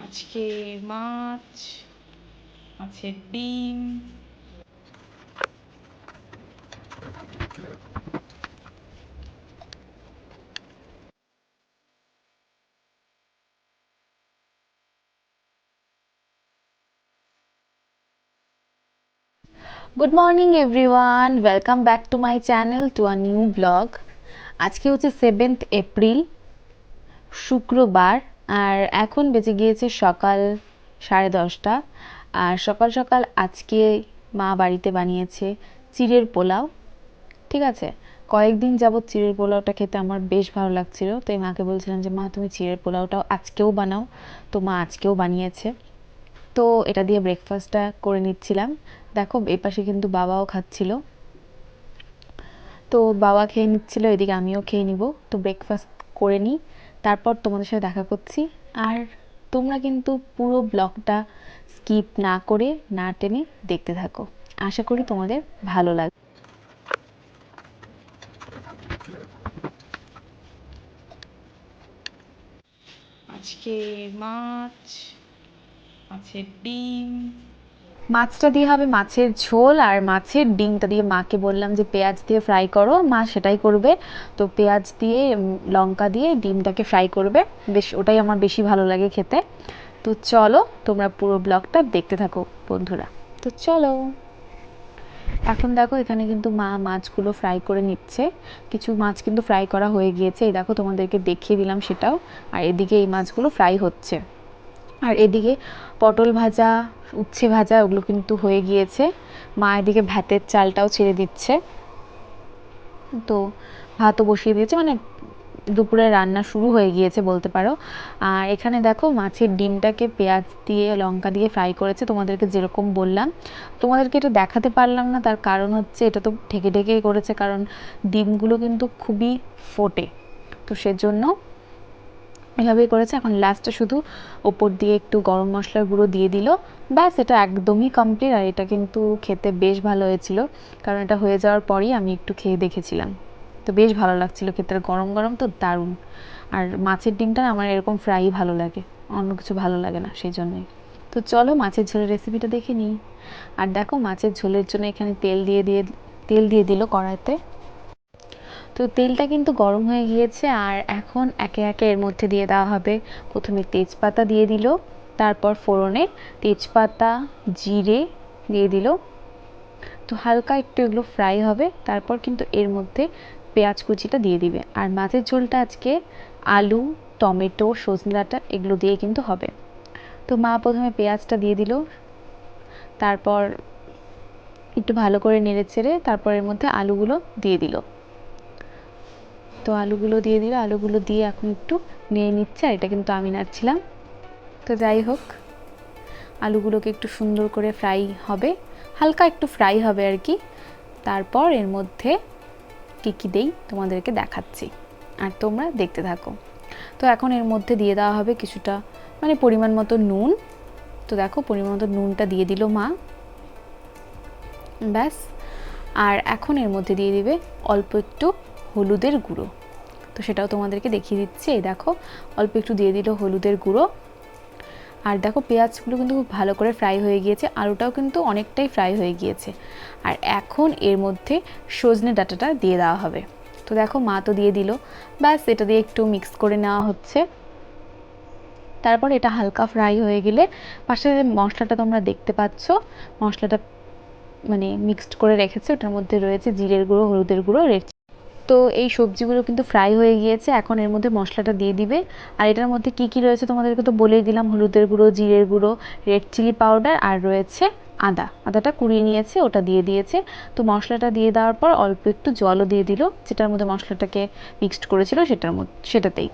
আজকে মাছ, মাছের ডিম। Good morning everyone, welcome back to my channel to a new blog. আজকে হচ্ছে 7th এপ্রিল, শুক্রবার। আর এখন বেজে গিয়েছে সকাল 10:30। আর সকাল সকাল আজকে মা বাড়িতে বানিয়েছে চিড়ের পোলাও। ঠিক আছে, কয়েকদিন যাবৎ চিড়ের পোলাওটা খেতে আমার বেশ ভালো লাগছিল, তাই মাকে বলছিলাম যে মা তুমি চিড়ের পোলাওটাও আজকেও বানাও। তো মা আজকেও বানিয়েছে। তো এটা দিয়ে ব্রেকফাস্টটা করে নিচ্ছিলাম। দেখো এই পাশে কিন্তু বাবাও খাচ্ছিল। তো বাবা খেয়ে নিচ্ছিল, এদিকে আমিও খেয়ে নিব। তো ব্রেকফাস্ট করে নিই, তারপর তোমাদের সাথে দেখা করছি। আর তোমরা কিন্তু পুরো ব্লগটা স্কিপ না করে, না টেনে দেখতে থাকো। আশা করি তোমাদের ভালো লাগবে। আজকে মাছ, মাছের ডিম। মাছটা দিয়ে হবে মাছের ঝোল, আর মাছের ডিমটা দিয়ে মাকে বললাম যে পেঁয়াজ দিয়ে ফ্রাই করো, মা সেটাই করবে। তো পেঁয়াজ দিয়ে লঙ্কা দিয়ে ডিমটাকে ফ্রাই করবে, বেশ ওটাই আমার বেশি ভালো লাগে খেতে। তো চলো তোমরা পুরো ব্লগটা দেখতে থাকো বন্ধুরা। তো চলো, এখন দেখো এখানে কিন্তু মা মাছগুলো ফ্রাই করে নিচ্ছে। কিছু মাছ কিন্তু ফ্রাই করা হয়ে গিয়েছে, এই দেখো তোমাদেরকে দেখিয়ে দিলাম সেটাও। আর এদিকে এই মাছগুলো ফ্রাই হচ্ছে। আর এদিকে পটল ভাজা, উচ্ছে ভাজা ওগুলো কিন্তু হয়ে গিয়েছে। মা এদিকে ভাতের চালটাও ছেড়ে দিচ্ছে। তো ভাতও বসিয়ে দিয়েছে, মানে দুপুরে রান্না শুরু হয়ে গিয়েছে বলতে পারো। আর এখানে দেখো মাছের ডিমটাকে পেঁয়াজ দিয়ে লঙ্কা দিয়ে ফ্রাই করেছে, তোমাদেরকে যেরকম বললাম। তোমাদেরকে এটা দেখাতে পারলাম না, তার কারণ হচ্ছে এটা তো ঢেকে ঢেকেই করেছে, কারণ ডিমগুলো কিন্তু খুবই ফোটে। তো সেজন্য এভাবেই করেছে। এখন লাস্টে শুধু ওপর দিয়ে একটু গরম মশলার গুঁড়ো দিয়ে দিল, ব্যাস এটা একদমই কমপ্লিট। আর এটা কিন্তু খেতে বেশ ভালো হয়েছিল, কারণ এটা হয়ে যাওয়ার পরই আমি একটু খেয়ে দেখেছিলাম। তো বেশ ভালো লাগছিল খেতে, গরম গরম তো দারুণ। আর মাছের ডিমটা আমার এরকম ফ্রাই ভালো লাগে, অন্য কিছু ভালো লাগে না, সেই জন্যই। তো চলো মাছের ঝোলের রেসিপিটা দেখে নিই। আর দেখো মাছের ঝোলের জন্য এখানে তেল দিয়ে দিল কড়াইতে। তো তেলটা কিন্তু গরম হয়ে গিয়েছে, আর এখন একে একে এর মধ্যে দিয়ে দেওয়া হবে। প্রথমে তেজপাতা দিয়ে দিল, তারপর ফোড়নে তেজপাতা, জিরে দিয়ে দিল। তো হালকা একটু এগুলো ফ্রাই হবে, তারপর কিন্তু এর মধ্যে পেঁয়াজ কুচিটা দিয়ে দিবে। আর মাছের ঝোলটা আজকে আলু, টমেটো, সজনে ডাঁটা এগুলো দিয়ে কিন্তু হবে। তো মা প্রথমে পেঁয়াজটা দিয়ে দিল, তারপর একটু ভালো করে নেড়ে চেড়ে তারপর এর মধ্যে আলুগুলো দিয়ে দিল। তো আলুগুলো দিয়ে দিল, আলুগুলো দিয়ে এখন একটু নিয়ে নিচ্ছে। আর এটা কিন্তু আমি নাড়ছিলাম। তো যাই হোক, আলুগুলোকে একটু সুন্দর করে ফ্রাই হবে, হালকা একটু ফ্রাই হবে আর কি। তারপর এর মধ্যে কী কী দেই তোমাদেরকে দেখাচ্ছি, আর তোমরা দেখতে থাকো। তো এখন এর মধ্যে দিয়ে দেওয়া হবে কিছুটা, মানে পরিমাণ মতো নুন। তো দেখো পরিমাণ মতো নুনটা দিয়ে দিল মা, ব্যাস। আর এখন এর মধ্যে দিয়ে দিবে অল্প একটু হলুদের গুঁড়ো। তো সেটাও তোমাদেরকে দেখিয়ে দিচ্ছি, এই দেখো অল্প একটু দিয়ে দিল হলুদের গুঁড়ো। আর দেখো পেঁয়াজগুলো কিন্তু খুব ভালো করে ফ্রাই হয়ে গিয়েছে, আলুটাও কিন্তু অনেকটাই ফ্রাই হয়ে গিয়েছে। আর এখন এর মধ্যে সজনে ডাঁটাটা দিয়ে দেওয়া হবে। তো দেখো মা তো দিয়ে দিল, ব্যাস এটা দিয়ে একটু মিক্স করে নেওয়া হচ্ছে। তারপর এটা হালকা ফ্রাই হয়ে গেলে পাশে যে মশলাটা তোমরা দেখতে পাচ্ছ, মশলাটা মানে মিক্সড করে রেখেছে, ওটার মধ্যে রয়েছে জিরের গুঁড়ো, হলুদের গুঁড়ো, রেড। তো এই সবজিগুলো কিন্তু ফ্রাই হয়ে গিয়েছে, এখন এর মধ্যে মশলাটা দিয়ে দিবে। আর এটার মধ্যে কি কি রয়েছে তোমাদেরকে তো বলেই দিলাম, হলুদের গুঁড়ো, জিরের গুঁড়ো, রেড চিলি পাউডার, আর রয়েছে আদাটা কুড়িয়ে নিয়েছে, ওটা দিয়ে দিয়েছে। তো মশলাটা দিয়ে দেওয়ার পর অল্প একটু জলও দিয়ে দিল, যেটার মধ্যে মশলাটাকে মিক্সড করেছিল সেটাতেই।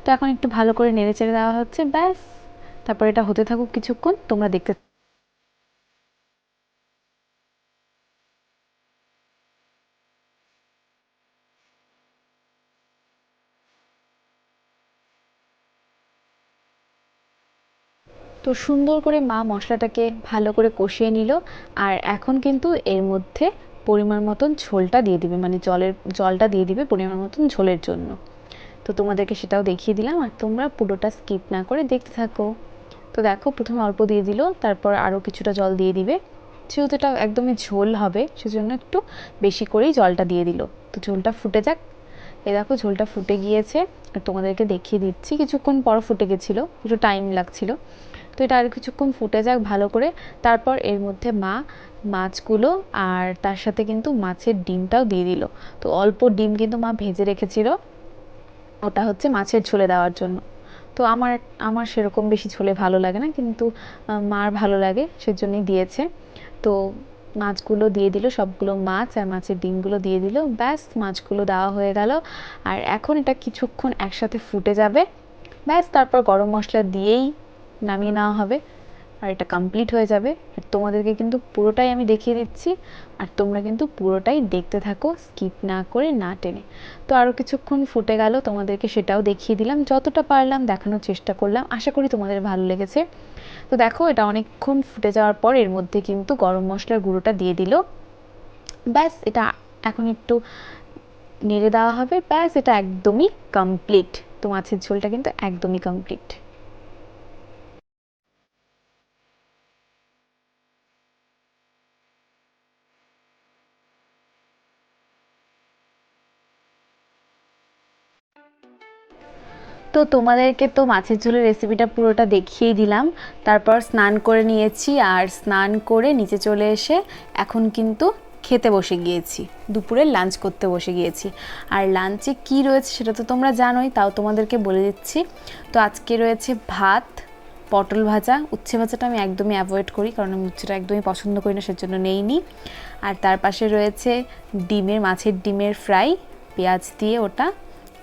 তো এখন একটু ভালো করে নেড়ে চেড়ে দেওয়া হচ্ছে, ব্যাস। তারপর এটা হতে থাকুক কিছুক্ষণ, তোমরা দেখতে। তো সুন্দর করে মা মশলাটাকে ভালো করে কষিয়ে নিল। আর এখন কিন্তু এর মধ্যে পরিমাণ মতন ঝোলটা দিয়ে দিবে, মানে জলটা দিয়ে দিবে পরিমাণ মতন ঝোলের জন্য। তো তোমাদেরকে সেটাও দেখিয়ে দিলাম, আর তোমরা পুরোটা স্কিপ না করে দেখতে থাকো। তো দেখো প্রথমে অল্প দিয়ে দিল, তারপর আরও কিছুটা জল দিয়ে দিবে, যেহেতু এটা একদমই ঝোল হবে সেজন্য একটু বেশি করেই জলটা দিয়ে দিল। তো ঝোলটা ফুটে যাক। এই দেখো ঝোলটা ফুটে গিয়েছে, আর তোমাদেরকে দেখিয়ে দিচ্ছি, কিছুক্ষণ পর ফুটে গেছিলো, একটু টাইম লাগছিলো। তো এটা আর কিছুক্ষণ ফুটে যাক ভালো করে। তারপর এর মধ্যে মা মাছগুলো আর তার সাথে কিন্তু মাছের ডিমটাও দিয়ে দিল। তো অল্প ডিম কিন্তু মা ভেজে রেখেছিল, ওটা হচ্ছে মাছের ঝোলে দেওয়ার জন্য। তো আমার আমার সেরকম বেশি ঝোলে ভালো লাগে না, কিন্তু মার ভালো লাগে সেজন্যই দিয়েছে। তো মাছগুলো দিয়ে দিল, সবগুলো মাছ আর মাছের ডিমগুলো দিয়ে দিল, ব্যাস মাছগুলো দেওয়া হয়ে গেল। আর এখন এটা কিছুক্ষণ একসাথে ফুটে যাবে, ব্যাস তারপর গরম মশলা দিয়েই নামিয়ে নেওয়া হবে, আর এটা কমপ্লিট হয়ে যাবে। আর তোমাদেরকে কিন্তু পুরোটাই আমি দেখিয়ে দিচ্ছি, আর তোমরা কিন্তু পুরোটাই দেখতে থাকো, স্কিপ না করে না টেনে। তো আরও কিছুক্ষণ ফুটে গেল, তোমাদেরকে সেটাও দেখিয়ে দিলাম, যতটা পারলাম দেখানোর চেষ্টা করলাম, আশা করি তোমাদের ভালো লেগেছে। তো দেখো এটা অনেকক্ষণ ফুটে যাওয়ার পর এর মধ্যে কিন্তু গরম মশলার গুঁড়োটা দিয়ে দিল, ব্যাস এটা এখন একটু নেড়ে দেওয়া হবে, ব্যাস এটা একদমই কমপ্লিট। তো মাছের ঝোলটা কিন্তু একদমই কমপ্লিট। তো তোমাদেরকে তো মাছের ঝোলের রেসিপিটা পুরোটা দেখিয়ে দিলাম। তারপর স্নান করে নিয়েছি, আর স্নান করে নিচে চলে এসে এখন কিন্তু খেতে বসে গিয়েছি, দুপুরে লাঞ্চ করতে বসে গিয়েছি। আর লাঞ্চে কি রয়েছে সেটা তো তোমরা জানোই, তাও তোমাদেরকে বলে দিচ্ছি। তো আজকে রয়েছে ভাত, পটল ভাজা, উচ্ছে ভাজাটা আমি একদমই অ্যাভয়েড করি, কারণ আমি উচ্ছেটা একদমই পছন্দ করি না, সেজন্য নেইনি। আর তার পাশে রয়েছে মাছের ডিমের ফ্রাই, পেঁয়াজ দিয়ে ওটা।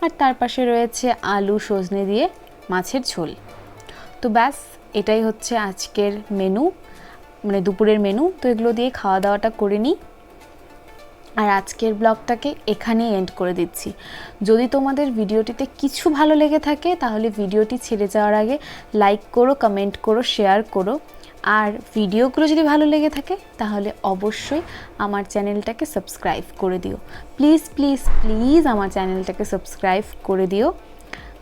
আর তার পাশে রয়েছে আলু সজনে দিয়ে মাছের ঝোল। তো ব্যাস এটাই হচ্ছে আজকের মেনু, মানে দুপুরের মেনু। তো এগুলো দিয়ে খাওয়া দাওয়াটা করে নিই, আর আজকের ব্লগটাকে এখানেই এন্ড করে দিচ্ছি। যদি তোমাদের ভিডিওটিতে কিছু ভালো লেগে থাকে তাহলে ভিডিওটি ছেড়ে যাওয়ার আগে লাইক করো, কমেন্ট করো, শেয়ার করো। আর ভিডিওগুলো যদি ভালো লেগে থাকে তাহলে অবশ্যই আমার চ্যানেলটাকে সাবস্ক্রাইব করে দিও, প্লিজ প্লিজ প্লিজ আমার চ্যানেলটাকে সাবস্ক্রাইব করে দিও।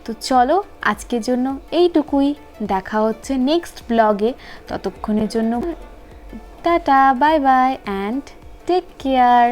তো চলো আজকের জন্য এইটুকুই, দেখা হচ্ছে নেক্সট ব্লগে। ততক্ষণের জন্য tata, bye bye and take care.